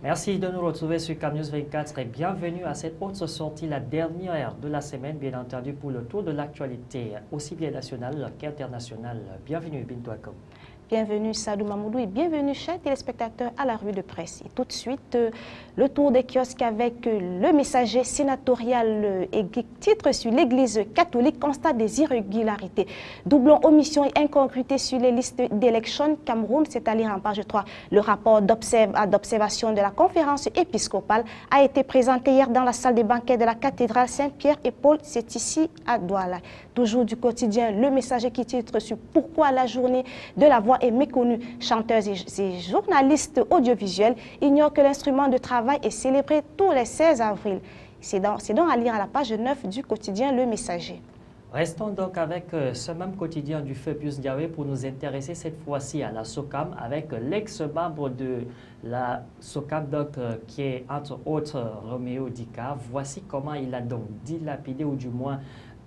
Merci de nous retrouver sur CamNews 24 et bienvenue à cette autre sortie, la dernière de la semaine, bien entendu, pour le tour de l'actualité, aussi bien nationale qu'internationale. Bienvenue, Bintou Akom. Bienvenue Sadou Mamoudou et bienvenue chers téléspectateurs à la revue de presse. Et tout de suite, le tour des kiosques avec le messager sénatorial et titre sur l'église catholique constate des irrégularités. Doublons omission et incongruité sur les listes d'élections Cameroun, c'est à lire en page 3. Le rapport d'observation de la conférence épiscopale a été présenté hier dans la salle des banquets de la cathédrale Saint-Pierre et Paul, c'est ici à Douala. Toujours du quotidien, le messager qui titre sur pourquoi la journée de la voix est méconnue. Chanteurs et journalistes audiovisuels ignorent que l'instrument de travail est célébré tous les 16 avril. C'est donc à lire à la page 9 du quotidien Le Messager. Restons donc avec ce même quotidien du feu Pius Diawé pour nous intéresser cette fois-ci à la SOCAM avec l'ex-membre de la SOCAM donc, qui est entre autres Roméo Dika. Voici comment il a donc dilapidé ou du moins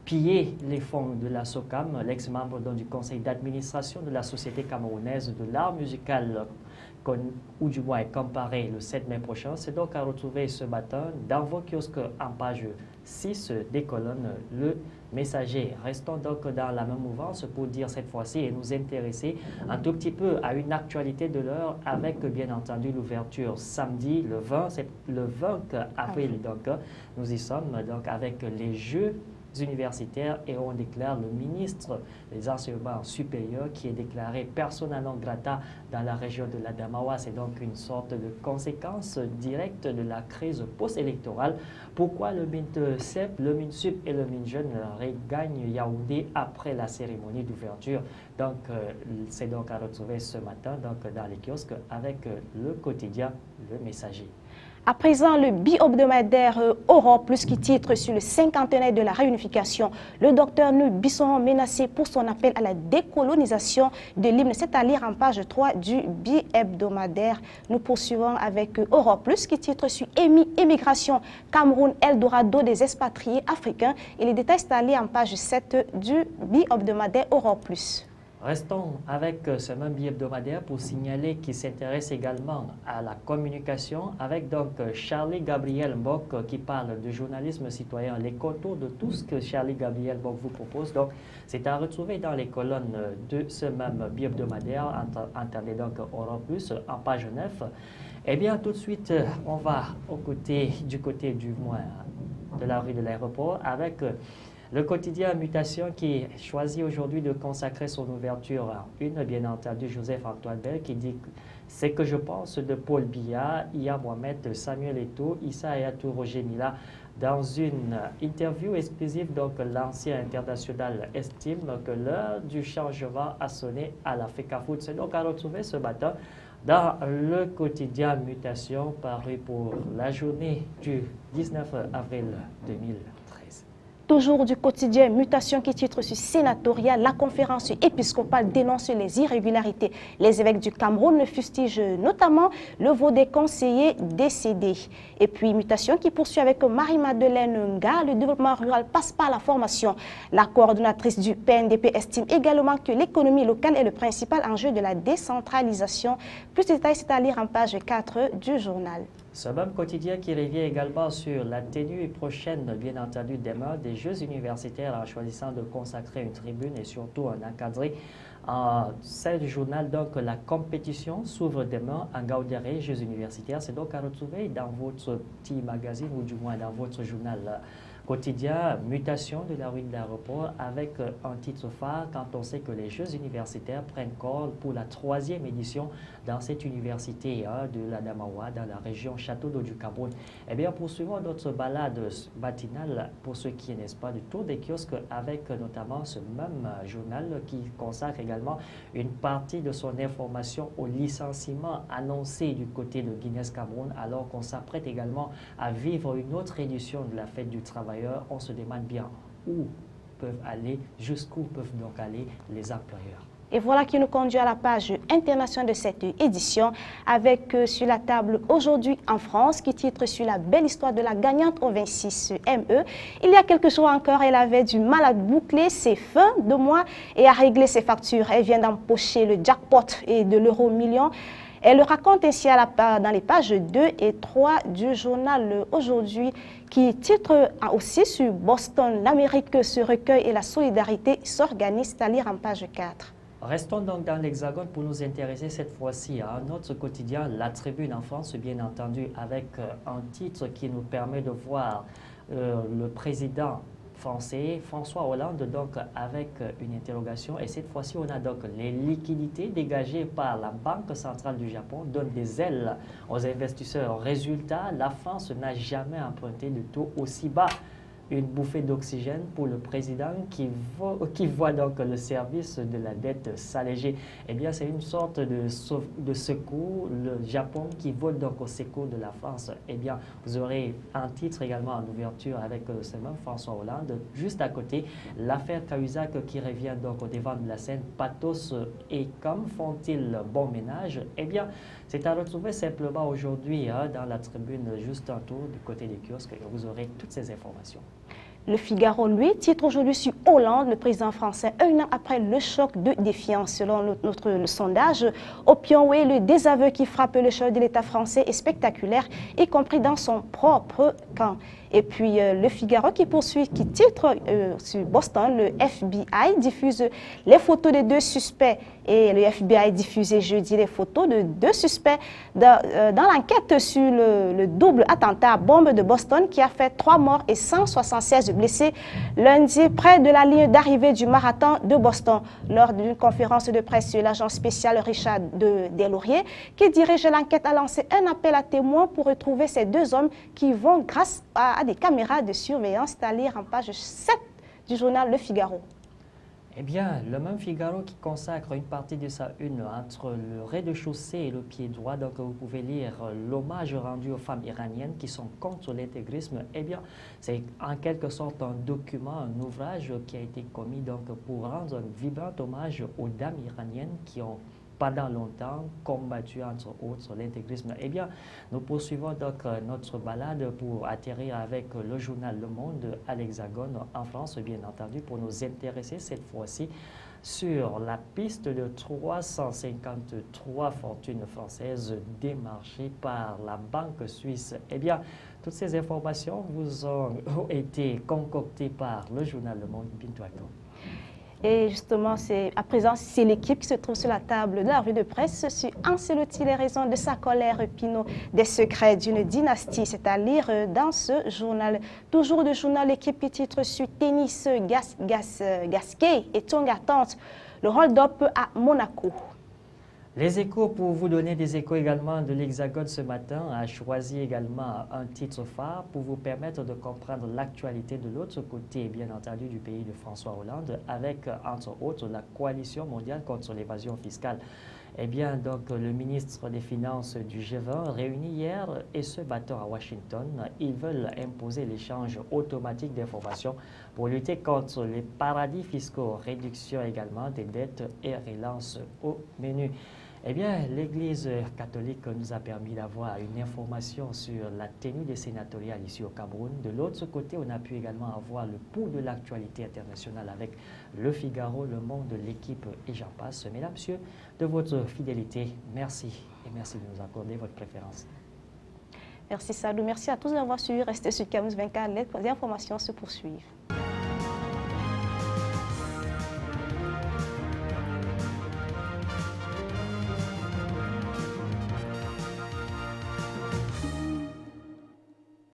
piller les fonds de la SOCAM, l'ex-membre du conseil d'administration de la Société camerounaise de l'art musical, ou du moins comparé le 7 mai prochain. C'est donc à retrouver ce matin dans vos kiosques en page 6 des colonnes Le Messager. Restons donc dans la même mouvance pour dire cette fois-ci et nous intéresser un tout petit peu à une actualité de l'heure avec bien entendu l'ouverture samedi le 20 avril. Donc nous y sommes donc avec les Jeux universitaires et on déclare le ministre des enseignements supérieurs qui est déclaré persona non grata dans la région de l'Adamawa. C'est donc une sorte de conséquence directe de la crise post-électorale. Pourquoi le MINTESEP, le MINSUP et le MINJEUNE regagnent Yaoundé après la cérémonie d'ouverture? Donc c'est donc à retrouver ce matin donc, dans les kiosques avec le quotidien Le Messager. À présent, le bi-hebdomadaire Aurore Plus qui titre sur le 50e de la réunification. Le docteur Neu Bisson menacé pour son appel à la décolonisation de l'hymne. C'est à lire en page 3 du bi-hebdomadaire. Nous poursuivons avec Aurore Plus qui titre sur Émigration Cameroun, Eldorado des expatriés africains. Et les détails c'est à lire en page 7 du bi-hebdomadaire Aurore Plus. Restons avec ce même bi-hebdomadaire pour signaler qu'il s'intéresse également à la communication avec donc Charlie Gabriel Mbok qui parle de journalisme citoyen, les contours de tout ce que Charlie Gabriel Mbok vous propose. Donc c'est à retrouver dans les colonnes de ce même bi-hebdomadaire, entendez donc Aurore Plus en page 9. Eh bien tout de suite on va du côté du moins de la rue de l'aéroport avec le quotidien Mutation qui choisit aujourd'hui de consacrer son ouverture à une, bien entendu, Joseph-Antoine Bell qui dit « C'est que je pense de Paul Biya, Iya Mohamed, Samuel Eto'o, Issa Ayatou, Roger Mila ». Dans une interview exclusive, donc l'ancien international estime que l'heure du changement a sonné à la FECAFOOT. C'est donc à retrouver ce matin dans le quotidien Mutation paru pour la journée du 19 avril 2013. Toujours du quotidien Mutation qui titre sur sénatorial, la conférence épiscopale dénonce les irrégularités. Les évêques du Cameroun fustigent notamment le vote des conseillers décédés. Et puis Mutation qui poursuit avec Marie-Madeleine Nga, le développement rural passe par la formation. La coordonnatrice du PNDP estime également que l'économie locale est le principal enjeu de la décentralisation. Plus de détails, c'est à lire en page 4 du journal. Ce même quotidien qui revient également sur la tenue prochaine, bien entendu, demain, des Jeux universitaires en choisissant de consacrer une tribune et surtout un encadré. C'est le journal, donc la compétition s'ouvre demain en Gaudéré, Jeux universitaires. C'est donc à retrouver dans votre petit magazine ou du moins dans votre journal quotidien Mutation de la rue de l'aéroport avec un titre phare quand on sait que les Jeux universitaires prennent corps pour la 3e édition dans cette université de l'Adamawa, dans la région Château d'Eau du Cameroun. Eh bien, poursuivons notre balade matinale pour ceux qui, n'est-ce pas, du tour des kiosques avec notamment ce même journal qui consacre également une partie de son information au licenciement annoncé du côté de Guinness Cameroun alors qu'on s'apprête également à vivre une autre édition de la fête du travailleur. On se demande bien où peuvent aller, jusqu'où peuvent donc aller les employeurs. Et voilà qui nous conduit à la page internationale de cette édition avec sur la table aujourd'hui en France qui titre sur la belle histoire de la gagnante au 26 ME. Il y a quelques jours encore, elle avait du mal à boucler ses fins de mois et à régler ses factures. Elle vient d'empocher le jackpot et de l'euro million. Elle le raconte ainsi dans les pages 2 et 3 du journal Aujourd'hui, qui titre aussi sur Boston, l'Amérique se recueille et la solidarité s'organise, à lire en page 4. Restons donc dans l'Hexagone pour nous intéresser cette fois-ci à un autre quotidien, La Tribune en France, bien entendu, avec un titre qui nous permet de voir le président français, François Hollande, donc avec une interrogation. Et cette fois-ci, on a donc les liquidités dégagées par la Banque centrale du Japon donnent des ailes aux investisseurs. Résultat, la France n'a jamais emprunté de taux aussi bas. Une bouffée d'oxygène pour le président qui voit donc le service de la dette s'alléger. Eh bien, c'est une sorte de secours, le Japon qui vole donc au secours de la France. Eh bien, vous aurez un titre également en ouverture avec ce même François Hollande. Juste à côté, l'affaire Cahuzac qui revient donc au devant de la scène. Pathos et comme font-ils bon ménage? Eh bien, c'est à retrouver simplement aujourd'hui dans la tribune, juste un tour du côté des kiosques et vous aurez toutes ces informations. Le Figaro, lui, titre aujourd'hui sur Hollande, le président français, un an après le choc de défiance. Selon le sondage, Opionway, le désaveu qui frappe le chef de l'État français est spectaculaire, y compris dans son propre camp. Et puis le Figaro qui poursuit, qui titre sur Boston, le FBI diffuse les photos de 2 suspects. Et le FBI diffusé jeudi les photos de 2 suspects dans l'enquête sur le double attentat à bombe de Boston qui a fait 3 morts et 176 blessés lundi près de la ligne d'arrivée du marathon de Boston. Lors d'une conférence de presse, l'agent spécial Richard Deslauriers, qui dirige l'enquête, a lancé un appel à témoins pour retrouver ces 2 hommes qui vont grâce à des caméras de surveillance, à lire en page 7 du journal Le Figaro. Eh bien, le même Figaro qui consacre une partie de sa une entre le rez-de-chaussée et le pied droit. Donc, vous pouvez lire l'hommage rendu aux femmes iraniennes qui sont contre l'intégrisme. Eh bien, c'est en quelque sorte un document, un ouvrage qui a été commis donc pour rendre un vibrant hommage aux dames iraniennes qui ont pendant longtemps combattu, entre autres, l'intégrisme. Eh bien, nous poursuivons donc notre balade pour atterrir avec le journal Le Monde à l'Hexagone, en France, bien entendu, pour nous intéresser cette fois-ci sur la piste de 353 fortunes françaises démarchées par la banque suisse. Eh bien, toutes ces informations vous ont été concoctées par le journal Le Monde. Bintou Ato. Et justement, à présent, c'est l'équipe qui se trouve sur la table de la revue de presse sur Ancelotti, les raisons de sa colère, Pinot, des secrets d'une dynastie. C'est à lire dans ce journal. Toujours le journal, l'équipe qui titre sur tennis, Gasquet et Tonga tente le hold-up à Monaco. Les Échos, pour vous donner des échos également de l'Hexagone ce matin, a choisi également un titre phare pour vous permettre de comprendre l'actualité de l'autre côté, bien entendu, du pays de François Hollande, avec, entre autres, la coalition mondiale contre l'évasion fiscale. Eh bien, donc, le ministre des Finances du G20 réuni hier et se battant à Washington, ils veulent imposer l'échange automatique d'informations pour lutter contre les paradis fiscaux, réduction également des dettes et relance au menu. Eh bien, l'Église catholique nous a permis d'avoir une information sur la tenue des sénatoriales ici au Cameroun. De l'autre côté, on a pu également avoir le pouls de l'actualité internationale avec Le Figaro, Le Monde, l'équipe et j'en passe. Mesdames, Messieurs, de votre fidélité, merci et merci de nous accorder votre préférence. Merci Sadou, merci à tous d'avoir suivi. Restez sur Camus 24, les informations se poursuivent.